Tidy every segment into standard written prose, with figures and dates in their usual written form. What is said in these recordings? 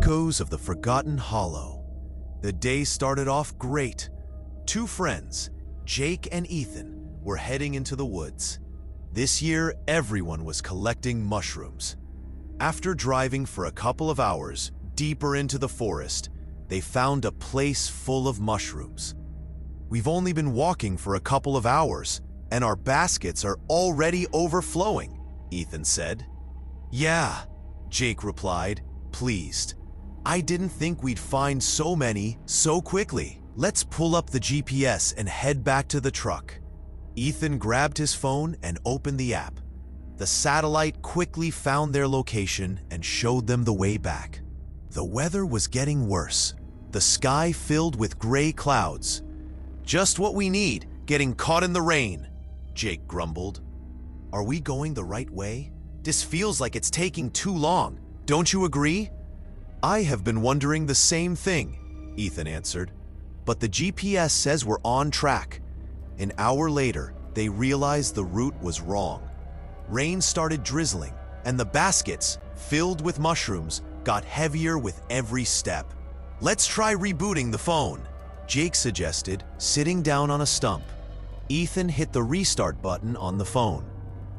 Echoes of the Forgotten Hollow. The day started off great. Two friends, Jake and Ethan, were heading into the woods. This year, everyone was collecting mushrooms. After driving for a couple of hours deeper into the forest, they found a place full of mushrooms. "We've only been walking for a couple of hours, and our baskets are already overflowing," Ethan said. "Yeah," Jake replied, pleased. "I didn't think we'd find so many so quickly. Let's pull up the GPS and head back to the truck." Ethan grabbed his phone and opened the app. The satellite quickly found their location and showed them the way back. The weather was getting worse, the sky filled with gray clouds. "Just what we need, getting caught in the rain," Jake grumbled. "Are we going the right way? This feels like it's taking too long. Don't you agree?" "I have been wondering the same thing," Ethan answered. "But the GPS says we're on track." An hour later, they realized the route was wrong. Rain started drizzling, and the baskets, filled with mushrooms, got heavier with every step. "Let's try rebooting the phone," Jake suggested, sitting down on a stump. Ethan hit the restart button on the phone.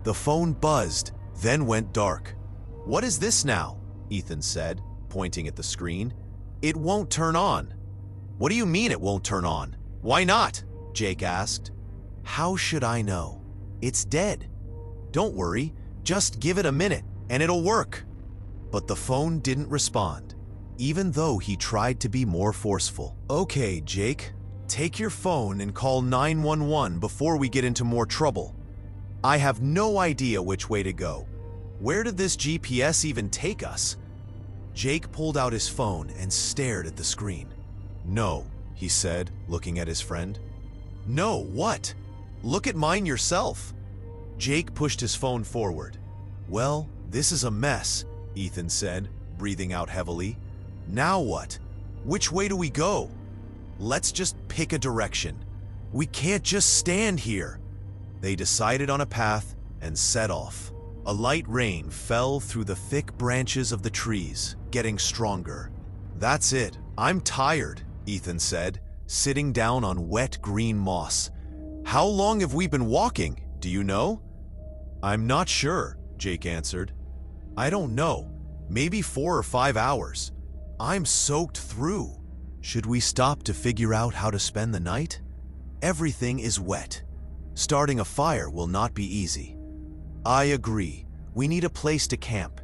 The phone buzzed, then went dark. "What is this now?" Ethan said, pointing at the screen. "It won't turn on." "What do you mean it won't turn on? Why not?" Jake asked. "How should I know? It's dead." "Don't worry, just give it a minute and it'll work." But the phone didn't respond, even though he tried to be more forceful. "Okay, Jake, take your phone and call 911 before we get into more trouble. I have no idea which way to go. Where did this GPS even take us?" Jake pulled out his phone and stared at the screen. "No," he said, looking at his friend. "No, what? Look at mine yourself." Jake pushed his phone forward. "Well, this is a mess," Ethan said, breathing out heavily. "Now what? Which way do we go? Let's just pick a direction. We can't just stand here." They decided on a path and set off. A light rain fell through the thick branches of the trees, getting stronger. "That's it. I'm tired," Ethan said, sitting down on wet green moss. "How long have we been walking? Do you know?" "I'm not sure," Jake answered. "I don't know. Maybe 4 or 5 hours. I'm soaked through." "Should we stop to figure out how to spend the night? Everything is wet. Starting a fire will not be easy." "I agree. We need a place to camp.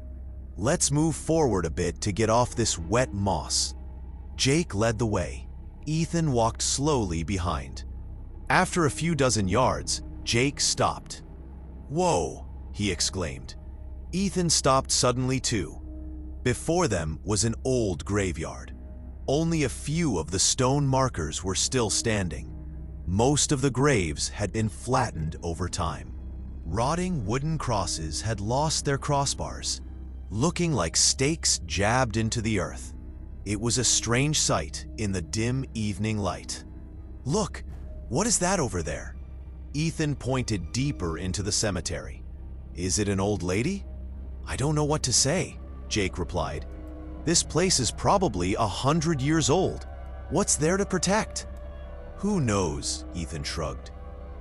Let's move forward a bit to get off this wet moss." Jake led the way. Ethan walked slowly behind. After a few dozen yards, Jake stopped. "Whoa!" he exclaimed. Ethan stopped suddenly too. Before them was an old graveyard. Only a few of the stone markers were still standing. Most of the graves had been flattened over time. Rotting wooden crosses had lost their crossbars, looking like stakes jabbed into the earth. It was a strange sight in the dim evening light. "Look, what is that over there?" Ethan pointed deeper into the cemetery. "Is it an old lady?" "I don't know what to say," Jake replied. "This place is probably 100 years old. What's there to protect?" "Who knows?" Ethan shrugged.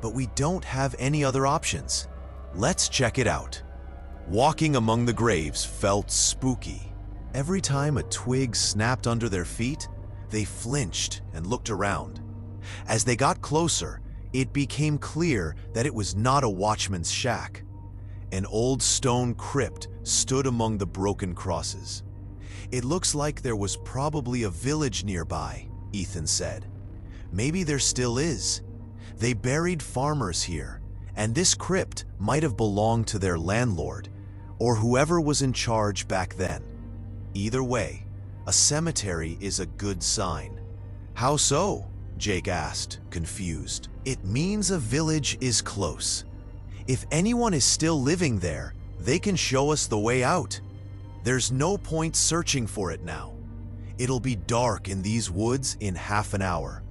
"But we don't have any other options. Let's check it out." Walking among the graves felt spooky. Every time a twig snapped under their feet, they flinched and looked around. As they got closer, it became clear that it was not a watchman's shack. An old stone crypt stood among the broken crosses. "It looks like there was probably a village nearby," Ethan said. "Maybe there still is. They buried farmers here, and this crypt might have belonged to their landlord, or whoever was in charge back then. Either way, a cemetery is a good sign." "How so?" Jake asked, confused. "It means a village is close. If anyone is still living there, they can show us the way out. There's no point searching for it now. It'll be dark in these woods in half an hour.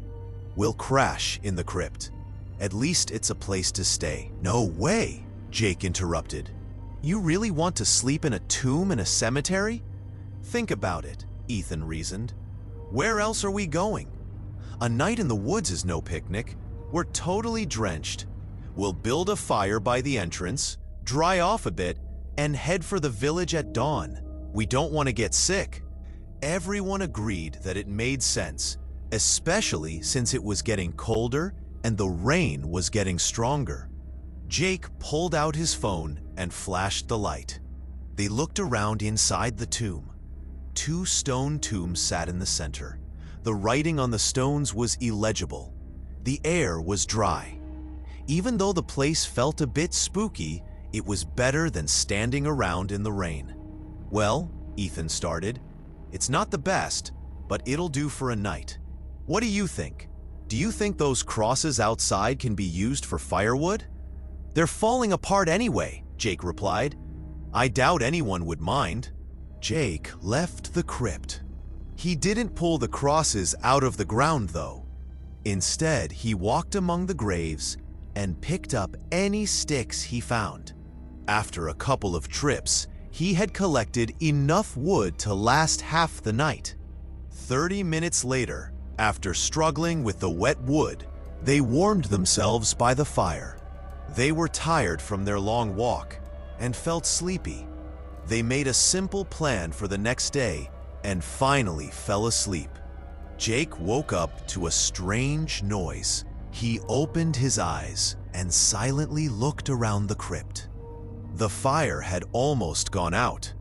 We'll crash in the crypt. At least it's a place to stay." "No way," Jake interrupted. "You really want to sleep in a tomb in a cemetery? Think about it. Ethan reasoned. Where else are we going? A night in the woods is no picnic. We're totally drenched. We'll build a fire by the entrance, dry off a bit, and head for the village at dawn. We don't want to get sick. Everyone agreed that it made sense, especially since it was getting colder and the rain was getting stronger. Jake pulled out his phone and flashed the light. They looked around inside the tomb. 2 stone tombs sat in the center. The writing on the stones was illegible. The air was dry. Even though the place felt a bit spooky, it was better than standing around in the rain. Well, Ethan started, it's not the best, but it'll do for a night. What do you think? Do you think those crosses outside can be used for firewood? They're falling apart anyway, Jake replied. I doubt anyone would mind. Jake left the crypt. He didn't pull the crosses out of the ground, though. Instead, he walked among the graves and picked up any sticks he found. After a couple of trips, he had collected enough wood to last half the night. 30 minutes later, after struggling with the wet wood, they warmed themselves by the fire. They were tired from their long walk and felt sleepy. They made a simple plan for the next day and finally fell asleep. Jake woke up to a strange noise. He opened his eyes and silently looked around the crypt. The fire had almost gone out.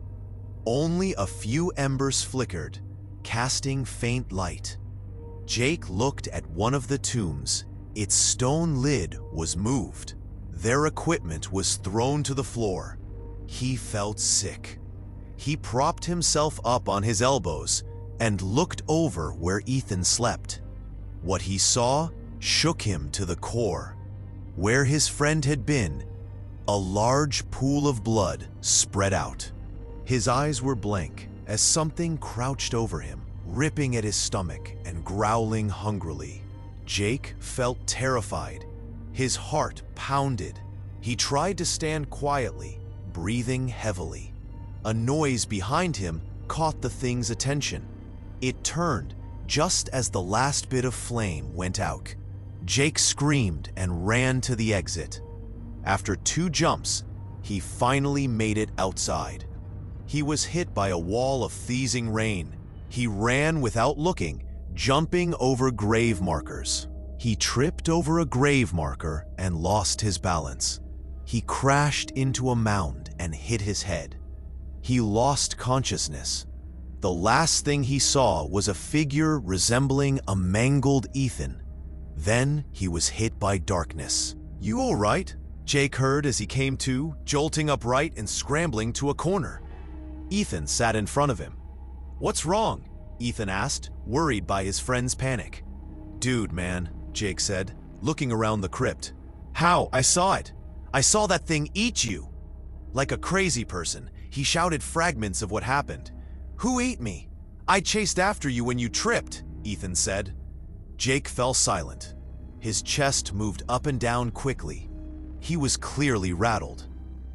Only a few embers flickered, casting faint light. Jake looked at one of the tombs. Its stone lid was moved. Their equipment was thrown to the floor. He felt sick. He propped himself up on his elbows and looked over where Ethan slept. What he saw shook him to the core. Where his friend had been, a large pool of blood spread out. His eyes were blank as something crouched over him, ripping at his stomach and growling hungrily. Jake felt terrified. His heart pounded. He tried to stand quietly, breathing heavily. A noise behind him caught the thing's attention. It turned just as the last bit of flame went out. Jake screamed and ran to the exit. After 2 jumps, he finally made it outside. He was hit by a wall of freezing rain. He ran without looking, jumping over grave markers. He tripped over a grave marker and lost his balance. He crashed into a mound and hit his head. He lost consciousness. The last thing he saw was a figure resembling a mangled Ethan. Then he was hit by darkness. "You all right?" Jake heard as he came to, jolting upright and scrambling to a corner. Ethan sat in front of him. "What's wrong?" Ethan asked, worried by his friend's panic. "Dude, man," Jake said, looking around the crypt. "How? I saw it. I saw that thing eat you." Like a crazy person, he shouted fragments of what happened. "Who ate me? I chased after you when you tripped," Ethan said. Jake fell silent. His chest moved up and down quickly. He was clearly rattled.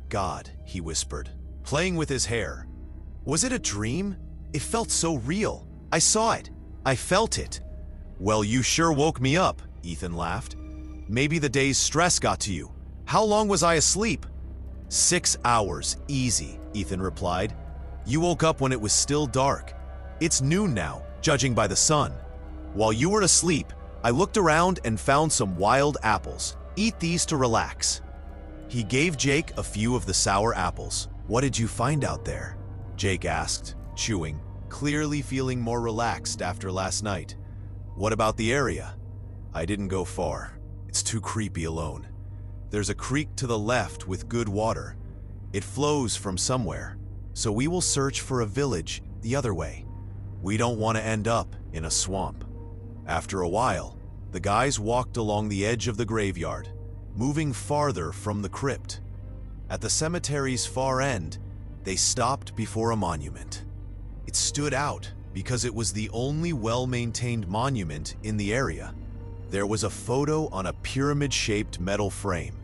"God," he whispered, playing with his hair. "Was it a dream? It felt so real. I saw it. I felt it." "Well, you sure woke me up," Ethan laughed. "Maybe the day's stress got to you. How long was I asleep?" 6 hours, easy," Ethan replied. "You woke up when it was still dark. It's noon now, judging by the sun. While you were asleep, I looked around and found some wild apples. Eat these to relax." He gave Jake a few of the sour apples. "What did you find out there?" Jake asked, chewing, clearly feeling more relaxed after last night. "What about the area?" "I didn't go far. It's too creepy alone. There's a creek to the left with good water. It flows from somewhere, so we will search for a village the other way. We don't want to end up in a swamp." After a while, the guys walked along the edge of the graveyard, moving farther from the crypt. At the cemetery's far end, they stopped before a monument. It stood out because it was the only well-maintained monument in the area. There was a photo on a pyramid-shaped metal frame.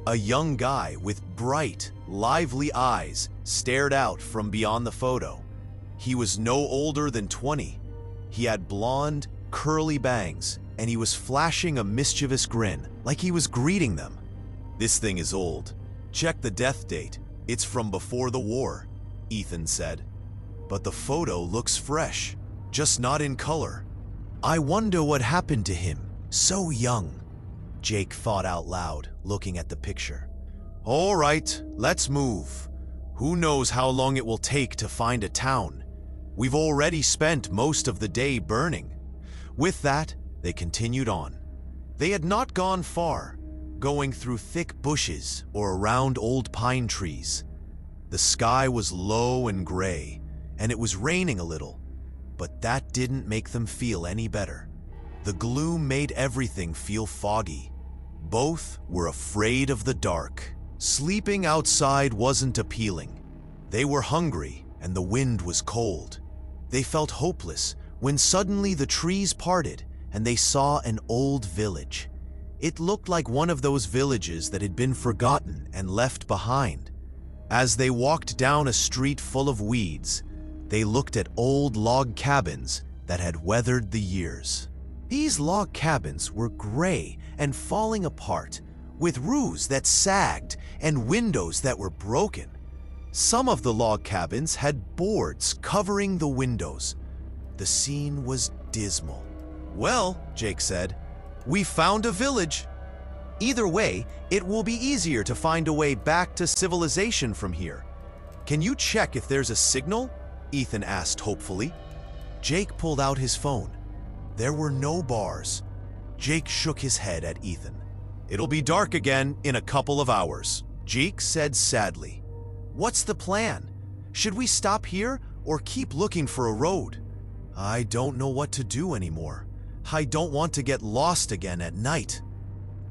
A young guy with bright, lively eyes stared out from beyond the photo. He was no older than 20. He had blonde, curly bangs, and he was flashing a mischievous grin, like he was greeting them. "This thing is old. Check the death date. It's from before the war," Ethan said. "But the photo looks fresh, just not in color. I wonder what happened to him, so young," Jake thought out loud, looking at the picture. "All right, let's move. Who knows how long it will take to find a town? We've already spent most of the day burning." With that, they continued on. They had not gone far, going through thick bushes or around old pine trees. The sky was low and gray, and it was raining a little, but that didn't make them feel any better. The gloom made everything feel foggy. Both were afraid of the dark. Sleeping outside wasn't appealing. They were hungry, and the wind was cold. They felt hopeless when suddenly the trees parted and they saw an old village. It looked like one of those villages that had been forgotten and left behind. As they walked down a street full of weeds, they looked at old log cabins that had weathered the years. These log cabins were gray and falling apart, with roofs that sagged and windows that were broken. Some of the log cabins had boards covering the windows. The scene was dismal. "Well," Jake said, "we found a village. Either way, it will be easier to find a way back to civilization from here. Can you check if there's a signal?" Ethan asked hopefully. Jake pulled out his phone. There were no bars. Jake shook his head at Ethan. "It'll be dark again in a couple of hours," Jake said sadly. "What's the plan? Should we stop here or keep looking for a road?" "I don't know what to do anymore. I don't want to get lost again at night."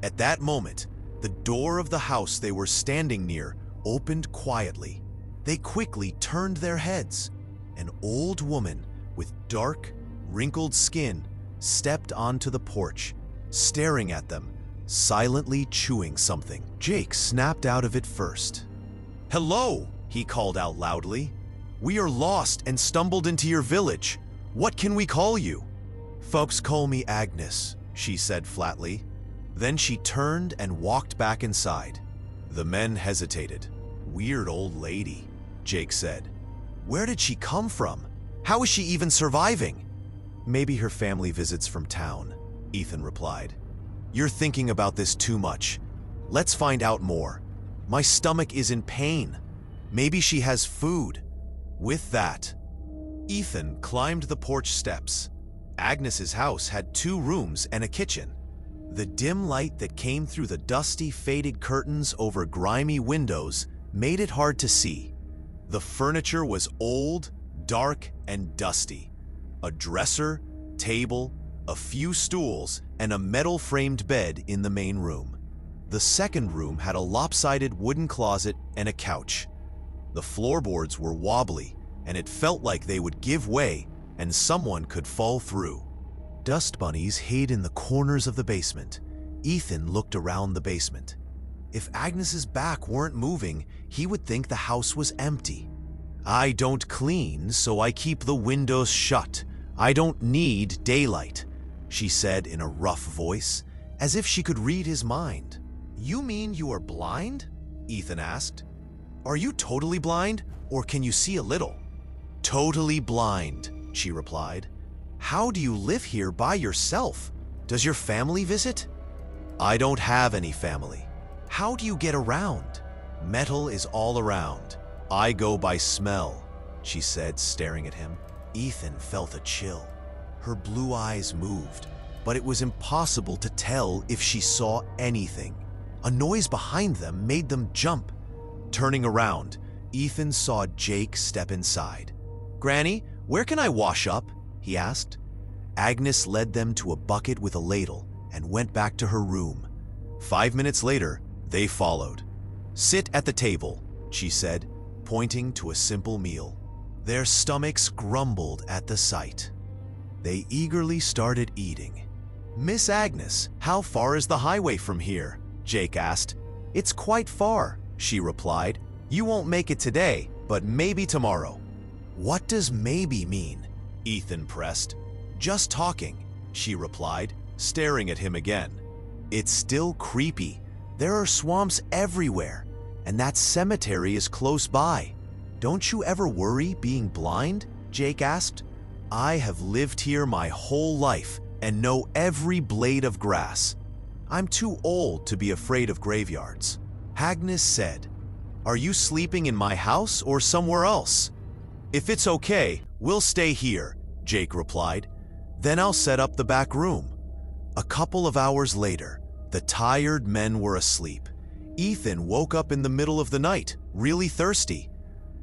At that moment, the door of the house they were standing near opened quietly. They quickly turned their heads. An old woman with dark, wrinkled skin stepped onto the porch, staring at them, silently chewing something. Jake snapped out of it first. "Hello," he called out loudly. "We are lost and stumbled into your village. What can we call you?" "Folks call me Agnes," she said flatly. Then she turned and walked back inside. The men hesitated. "Weird old lady," Jake said. "Where did she come from? How is she even surviving?" "Maybe her family visits from town," Ethan replied. "You're thinking about this too much. Let's find out more. My stomach is in pain. Maybe she has food." With that, Ethan climbed the porch steps. Agnes's house had 2 rooms and a kitchen. The dim light that came through the dusty, faded curtains over grimy windows made it hard to see. The furniture was old, dark, and dusty. A dresser, table, a few stools, and a metal-framed bed in the main room. The second room had a lopsided wooden closet and a couch. The floorboards were wobbly, and it felt like they would give way and someone could fall through. Dust bunnies hid in the corners of the basement. Ethan looked around the basement. If Agnes's back weren't moving, he would think the house was empty. "I don't clean, so I keep the windows shut. I don't need daylight," she said in a rough voice, as if she could read his mind. "You mean you are blind?" Ethan asked. "Are you totally blind, or can you see a little?" "Totally blind," she replied. "How do you live here by yourself? Does your family visit?" "I don't have any family." "How do you get around?" "Metal is all around. I go by smell," she said, staring at him. Ethan felt a chill. Her blue eyes moved, but it was impossible to tell if she saw anything. A noise behind them made them jump. Turning around, Ethan saw Jake step inside. "Granny, where can I wash up?" he asked. Agnes led them to a bucket with a ladle and went back to her room. 5 minutes later, they followed. "Sit at the table," she said, pointing to a simple meal. Their stomachs grumbled at the sight. They eagerly started eating. "Miss Agnes, how far is the highway from here?" Jake asked. "It's quite far," she replied. "You won't make it today, but maybe tomorrow." What does maybe mean? Ethan pressed. Just talking, she replied, staring at him again. It's still creepy. There are swamps everywhere, and that cemetery is close by. Don't you ever worry being blind? Jake asked. I have lived here my whole life and know every blade of grass. I'm too old to be afraid of graveyards. Agnes said, Are you sleeping in my house or somewhere else? If it's okay, we'll stay here, Jake replied. Then I'll set up the back room. A couple of hours later, the tired men were asleep. Ethan woke up in the middle of the night, really thirsty.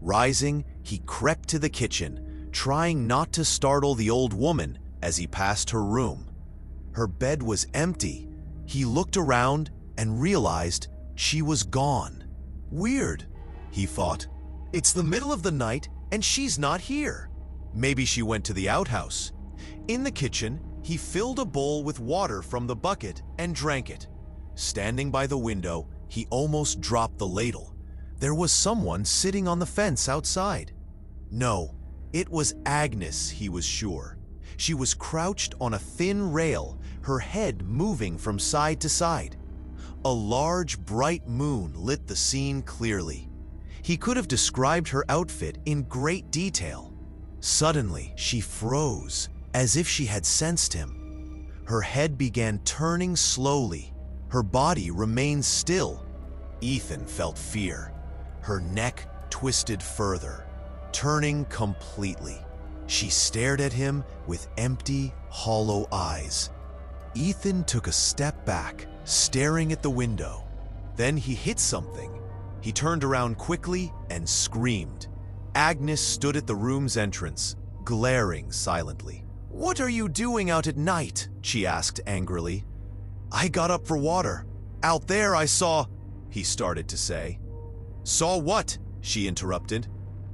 Rising, he crept to the kitchen, trying not to startle the old woman as he passed her room. Her bed was empty. He looked around and realized she was gone. Weird, he thought. It's the middle of the night and she's not here. Maybe she went to the outhouse. In the kitchen, he filled a bowl with water from the bucket and drank it. Standing by the window, he almost dropped the ladle. There was someone sitting on the fence outside. No, it was Agnes, he was sure. She was crouched on a thin rail, her head moving from side to side. A large, bright moon lit the scene clearly. He could have described her outfit in great detail. Suddenly, she froze, as if she had sensed him. Her head began turning slowly. Her body remained still. Ethan felt fear. Her neck twisted further, turning completely. She stared at him with empty, hollow eyes. Ethan took a step back, staring at the window. Then he hit something. He turned around quickly and screamed. Agnes stood at the room's entrance, glaring silently. "What are you doing out at night?" she asked angrily. "I got up for water. Out there I saw—" he started to say. "Saw what?" she interrupted.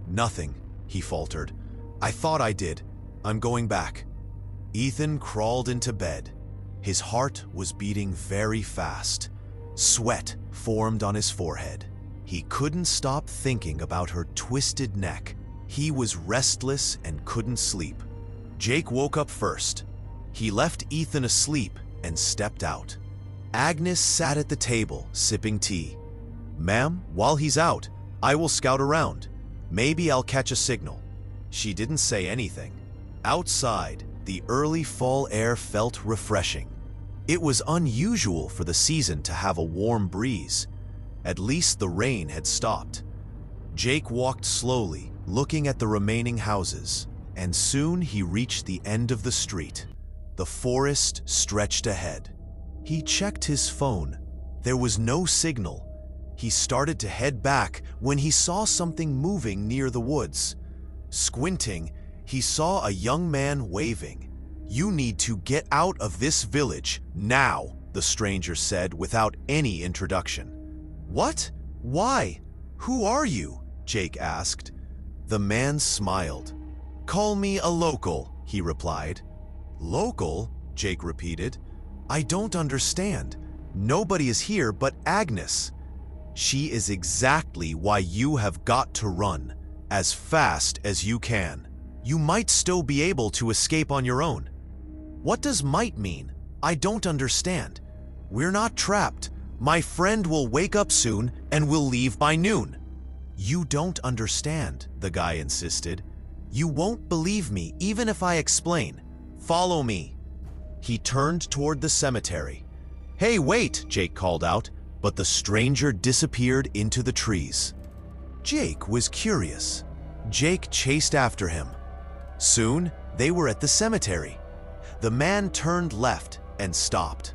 "Nothing," he faltered. "I thought I did. I'm going back." Ethan crawled into bed. His heart was beating very fast. Sweat formed on his forehead. He couldn't stop thinking about her twisted neck. He was restless and couldn't sleep. Jake woke up first. He left Ethan asleep and stepped out. Agnes sat at the table, sipping tea. "Ma'am, while he's out, I will scout around. Maybe I'll catch a signal." She didn't say anything. Outside, the early fall air felt refreshing. It was unusual for the season to have a warm breeze. At least the rain had stopped. Jake walked slowly, looking at the remaining houses, and soon he reached the end of the street. The forest stretched ahead. He checked his phone. There was no signal. He started to head back when he saw something moving near the woods. Squinting, he saw a young man waving. "You need to get out of this village now," the stranger said without any introduction. "What? Why? Who are you?" Jake asked. The man smiled. "Call me a local," he replied. "Local?" Jake repeated. "I don't understand. Nobody is here but Agnes." "She is exactly why you have got to run, as fast as you can. You might still be able to escape on your own." "What does might mean? I don't understand." "We're not trapped. My friend will wake up soon and we'll leave by noon." "You don't understand," the guy insisted. "You won't believe me even if I explain. Follow me." He turned toward the cemetery. "Hey, wait," Jake called out, but the stranger disappeared into the trees. Jake was curious. Jake chased after him. Soon, they were at the cemetery. The man turned left and stopped.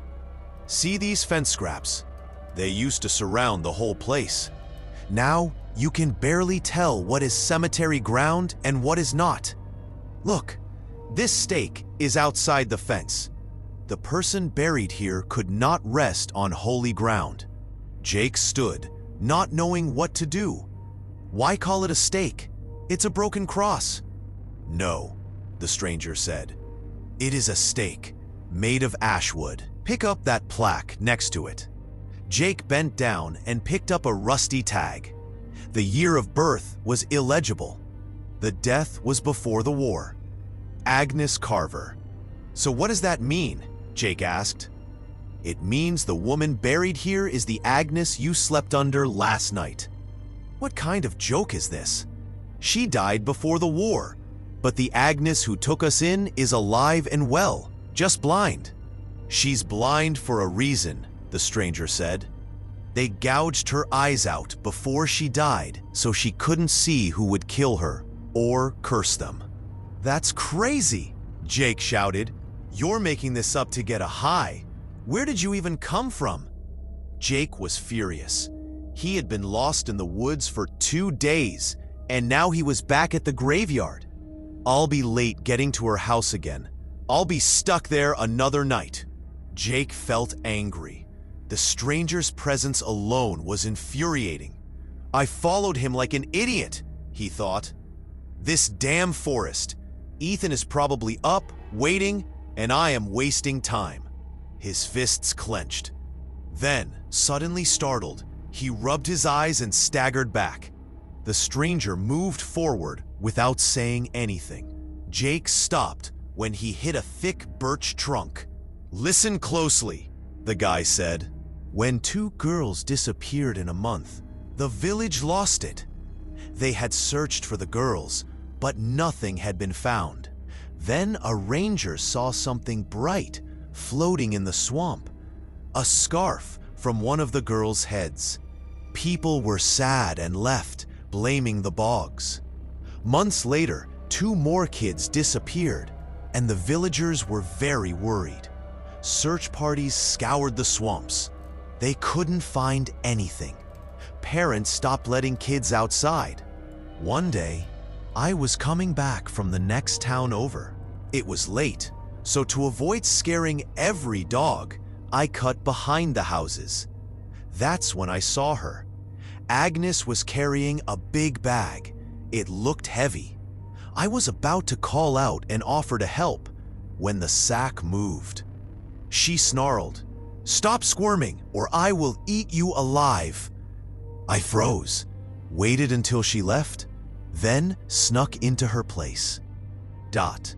"See these fence scraps? They used to surround the whole place. Now, you can barely tell what is cemetery ground and what is not. Look, this stake is outside the fence. The person buried here could not rest on holy ground." Jake stood, not knowing what to do. "Why call it a stake? It's a broken cross." "No," the stranger said. "It is a stake, made of ash wood. Pick up that plaque next to it." Jake bent down and picked up a rusty tag. The year of birth was illegible. The death was before the war. Agnes Carver. So what does that mean? Jake asked. It means the woman buried here is the Agnes you slept under last night. What kind of joke is this? She died before the war, but the Agnes who took us in is alive and well, just blind. She's blind for a reason, the stranger said. They gouged her eyes out before she died so she couldn't see who would kill her or curse them. That's crazy, Jake shouted. You're making this up to get a high. Where did you even come from? Jake was furious. He had been lost in the woods for 2 days, and now he was back at the graveyard. I'll be late getting to her house again. I'll be stuck there another night. Jake felt angry. The stranger's presence alone was infuriating. I followed him like an idiot, he thought. This damn forest. Ethan is probably up, waiting, and I am wasting time. His fists clenched. Then, suddenly startled, he rubbed his eyes and staggered back. The stranger moved forward without saying anything. Jake stopped when he hit a thick birch trunk. Listen closely, the guy said. When 2 girls disappeared in a month, the village lost it. They had searched for the girls, but nothing had been found. Then a ranger saw something bright floating in the swamp, a scarf from one of the girls' heads. People were sad and left, blaming the bogs. Months later, 2 more kids disappeared, and the villagers were very worried. Search parties scoured the swamps. They couldn't find anything. Parents stopped letting kids outside. One day, I was coming back from the next town over. It was late, so to avoid scaring every dog, I cut behind the houses. That's when I saw her. Agnes was carrying a big bag. It looked heavy. I was about to call out and offer to help when the sack moved. She snarled, "Stop squirming or I will eat you alive." I froze, waited until she left, then snuck into her place.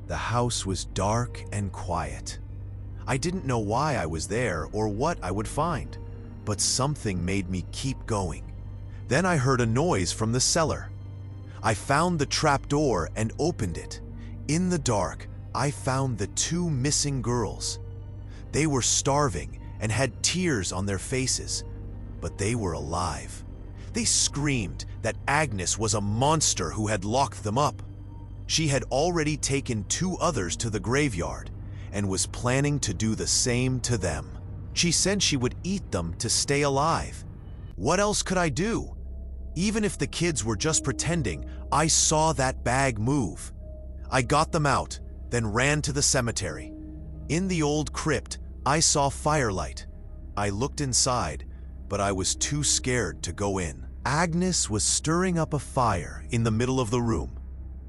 The house was dark and quiet. I didn't know why I was there or what I would find, but something made me keep going. Then I heard a noise from the cellar. I found the trap door and opened it. In the dark, I found the 2 missing girls. They were starving and had tears on their faces, but they were alive. They screamed that Agnes was a monster who had locked them up. She had already taken 2 others to the graveyard and was planning to do the same to them. She said she would eat them to stay alive. What else could I do? Even if the kids were just pretending, I saw that bag move. I got them out, then ran to the cemetery. In the old crypt, I saw firelight. I looked inside, but I was too scared to go in. Agnes was stirring up a fire in the middle of the room.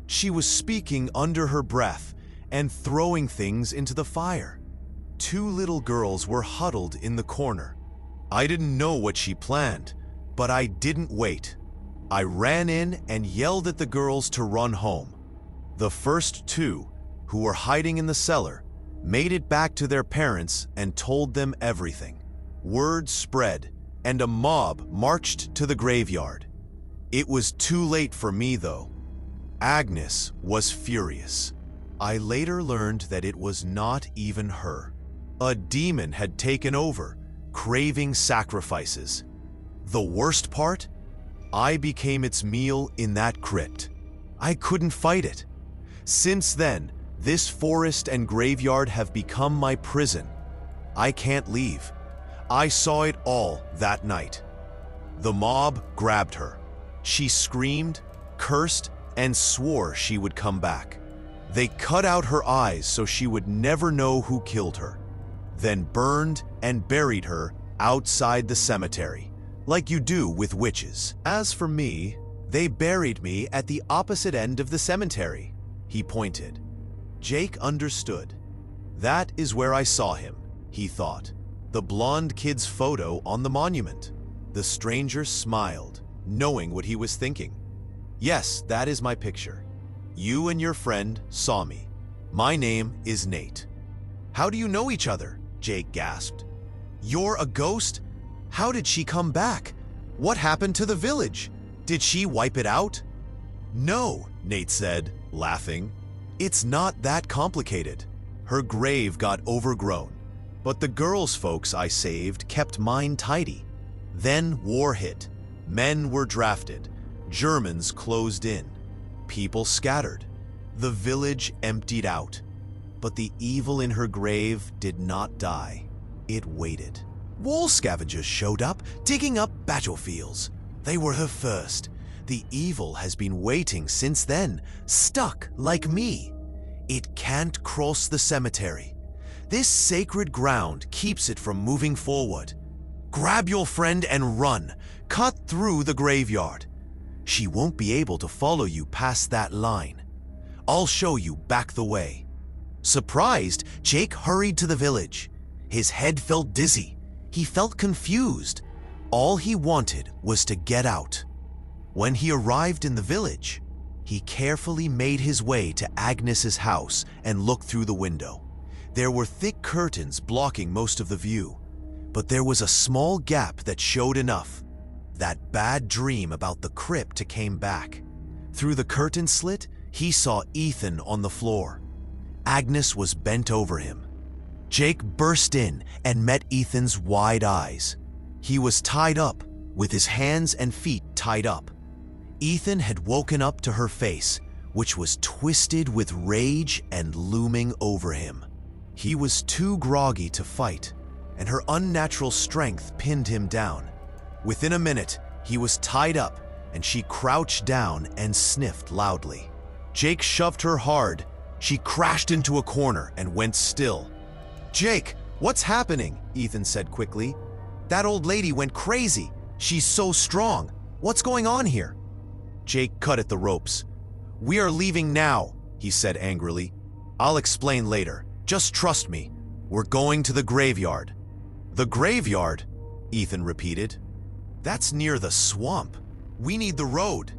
She was speaking under her breath and throwing things into the fire. 2 little girls were huddled in the corner. I didn't know what she planned, but I didn't wait. I ran in and yelled at the girls to run home. The first 2, who were hiding in the cellar, made it back to their parents and told them everything. Word spread, and a mob marched to the graveyard. It was too late for me, though. Agnes was furious. I later learned that it was not even her. A demon had taken over, craving sacrifices. The worst part? I became its meal in that crypt. I couldn't fight it. Since then, this forest and graveyard have become my prison. I can't leave. I saw it all that night. The mob grabbed her. She screamed, cursed, and swore she would come back. They cut out her eyes so she would never know who killed her, then burned and buried her outside the cemetery, like you do with witches. As for me, they buried me at the opposite end of the cemetery, he pointed. Jake understood. That is where I saw him, he thought. The blonde kid's photo on the monument. The stranger smiled, knowing what he was thinking. Yes, that is my picture. You and your friend saw me. My name is Nate." "How do you know each other?" Jake gasped. "You're a ghost? How did she come back? What happened to the village? Did she wipe it out?" "No," Nate said, laughing. "It's not that complicated. Her grave got overgrown, but the girls' folks I saved kept mine tidy. Then war hit. Men were drafted. Germans closed in. People scattered. The village emptied out. But the evil in her grave did not die. It waited. Wall scavengers showed up, digging up battlefields. They were her first. The evil has been waiting since then, stuck like me. It can't cross the cemetery. This sacred ground keeps it from moving forward. Grab your friend and run. Cut through the graveyard. She won't be able to follow you past that line. I'll show you back the way." Surprised, Jake hurried to the village. His head felt dizzy. He felt confused. All he wanted was to get out. When he arrived in the village, he carefully made his way to Agnes's house and looked through the window. There were thick curtains blocking most of the view, but there was a small gap that showed enough. That bad dream about the crypt came back. Through the curtain slit, he saw Ethan on the floor. Agnes was bent over him. Jake burst in and met Ethan's wide eyes. He was tied up, with his hands and feet tied up. Ethan had woken up to her face, which was twisted with rage and looming over him. He was too groggy to fight, and her unnatural strength pinned him down. Within a minute, he was tied up, and she crouched down and sniffed loudly. Jake shoved her hard. She crashed into a corner and went still. "Jake, what's happening?" Ethan said quickly. "That old lady went crazy. She's so strong. What's going on here?" Jake cut at the ropes. "We are leaving now," he said angrily. "I'll explain later. Just trust me. We're going to the graveyard." "The graveyard?" Ethan repeated. "That's near the swamp. We need the road."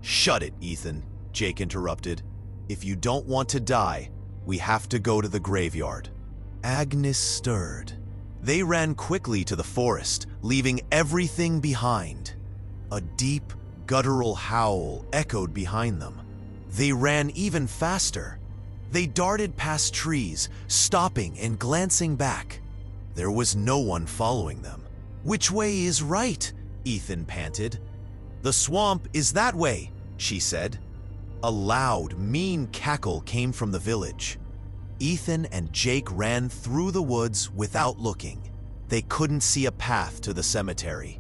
"Shut it, Ethan," Jake interrupted. "If you don't want to die, we have to go to the graveyard." Agnes stirred. They ran quickly to the forest, leaving everything behind. A deep, guttural howl echoed behind them. They ran even faster. They darted past trees, stopping and glancing back. There was no one following them. "Which way is right?" Ethan panted. "The swamp is that way," she said. A loud, mean cackle came from the village. Ethan and Jake ran through the woods without looking. They couldn't see a path to the cemetery.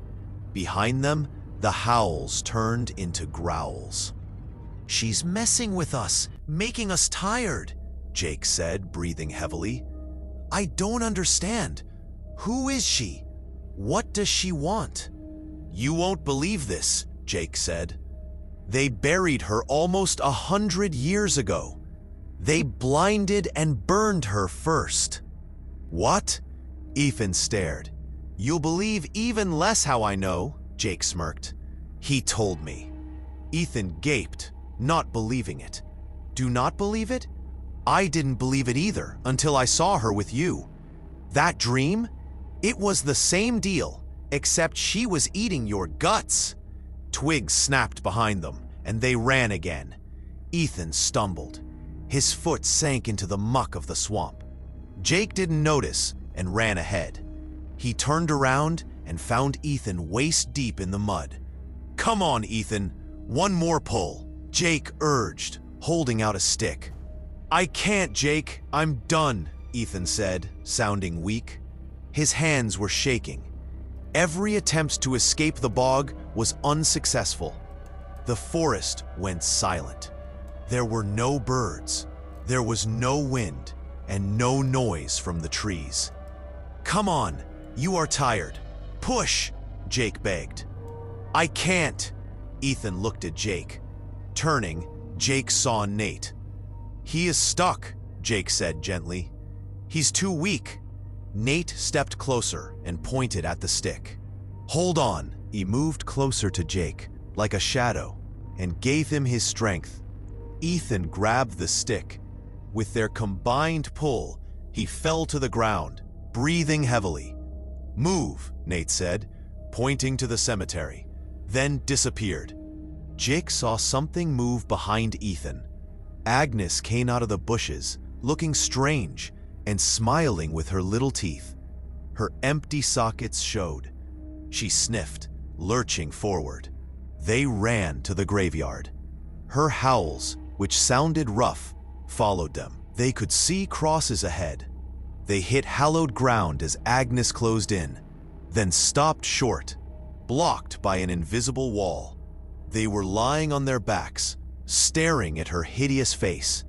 Behind them, the howls turned into growls. "She's messing with us, making us tired," Jake said, breathing heavily. "I don't understand. Who is she? What does she want?" "You won't believe this," Jake said. "They buried her almost 100 years ago. They blinded and burned her first." "What?" Ethan stared. "You'll believe even less how I know," Jake smirked. "He told me." Ethan gaped, not believing it. "Do not believe it? I didn't believe it either until I saw her with you. That dream? It was the same deal, except she was eating your guts." Twigs snapped behind them, and they ran again. Ethan stumbled. His foot sank into the muck of the swamp. Jake didn't notice and ran ahead. He turned around and found Ethan waist deep in the mud. "Come on, Ethan, one more pull," Jake urged, holding out a stick. "I can't, Jake, I'm done," Ethan said, sounding weak. His hands were shaking. Every attempt to escape the bog was unsuccessful. The forest went silent. There were no birds, there was no wind, and no noise from the trees. "Come on, you are tired. Push," Jake begged. "I can't." Ethan looked at Jake. Turning, Jake saw Nate. "He is stuck," Jake said gently. "He's too weak." Nate stepped closer and pointed at the stick. "Hold on." He moved closer to Jake, like a shadow, and gave him his strength. Ethan grabbed the stick. With their combined pull, he fell to the ground, breathing heavily. "Move," Nate said, pointing to the cemetery, then disappeared. Jake saw something move behind Ethan. Agnes came out of the bushes, looking strange and smiling with her little teeth. Her empty sockets showed. She sniffed, lurching forward. They ran to the graveyard. Her howls, which sounded rough, followed them. They could see crosses ahead. They hit hallowed ground as Agnes closed in, then stopped short, blocked by an invisible wall. They were lying on their backs, staring at her hideous face,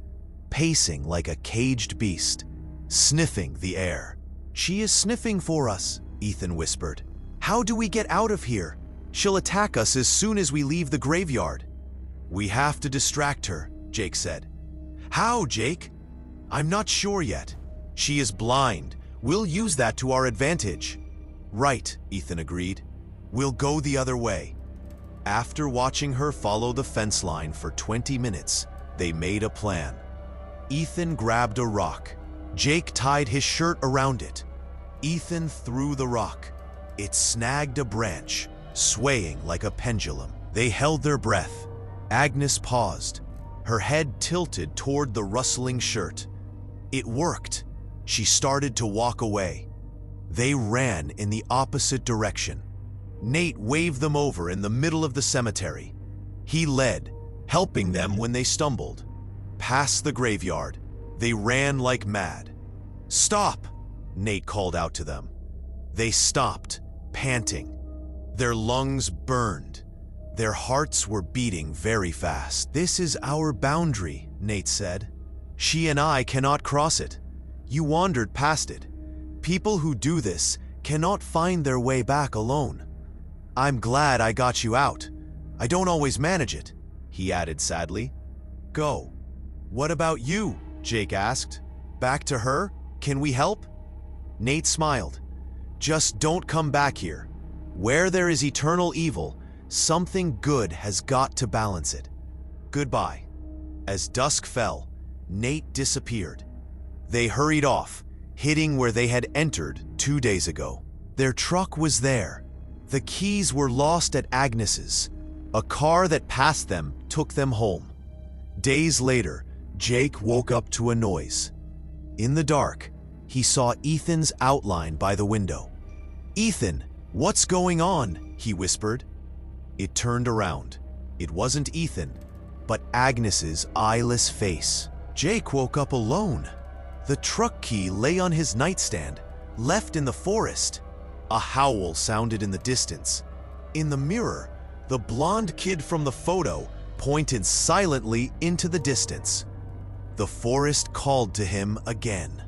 pacing like a caged beast, sniffing the air. "She is sniffing for us," Ethan whispered. "How do we get out of here? She'll attack us as soon as we leave the graveyard." "We have to distract her," Jake said. "How, Jake?" "I'm not sure yet. She is blind. We'll use that to our advantage." "Right," Ethan agreed. "We'll go the other way." After watching her follow the fence line for 20 minutes, they made a plan. Ethan grabbed a rock. Jake tied his shirt around it. Ethan threw the rock. It snagged a branch, swaying like a pendulum. They held their breath. Agnes paused, her head tilted toward the rustling shirt. It worked. She started to walk away. They ran in the opposite direction. Nate waved them over in the middle of the cemetery. He led, helping them when they stumbled. Past the graveyard, they ran like mad. "Stop!" Nate called out to them. They stopped, panting. Their lungs burned. Their hearts were beating very fast. "This is our boundary," Nate said. "She and I cannot cross it. You wandered past it. People who do this cannot find their way back alone. I'm glad I got you out. I don't always manage it," he added sadly. "Go." "What about you?" Jake asked. "Back to her? Can we help?" Nate smiled. "Just don't come back here. Where there is eternal evil, something good has got to balance it. Goodbye." As dusk fell, Nate disappeared. They hurried off, hitting where they had entered 2 days ago. Their truck was there. The keys were lost at Agnes's. A car that passed them took them home. Days later, Jake woke up to a noise. In the dark, he saw Ethan's outline by the window. "Ethan, what's going on?" he whispered. It turned around. It wasn't Ethan, but Agnes's eyeless face. Jake woke up alone. The truck key lay on his nightstand, left in the forest. A howl sounded in the distance. In the mirror, the blonde kid from the photo pointed silently into the distance. The forest called to him again.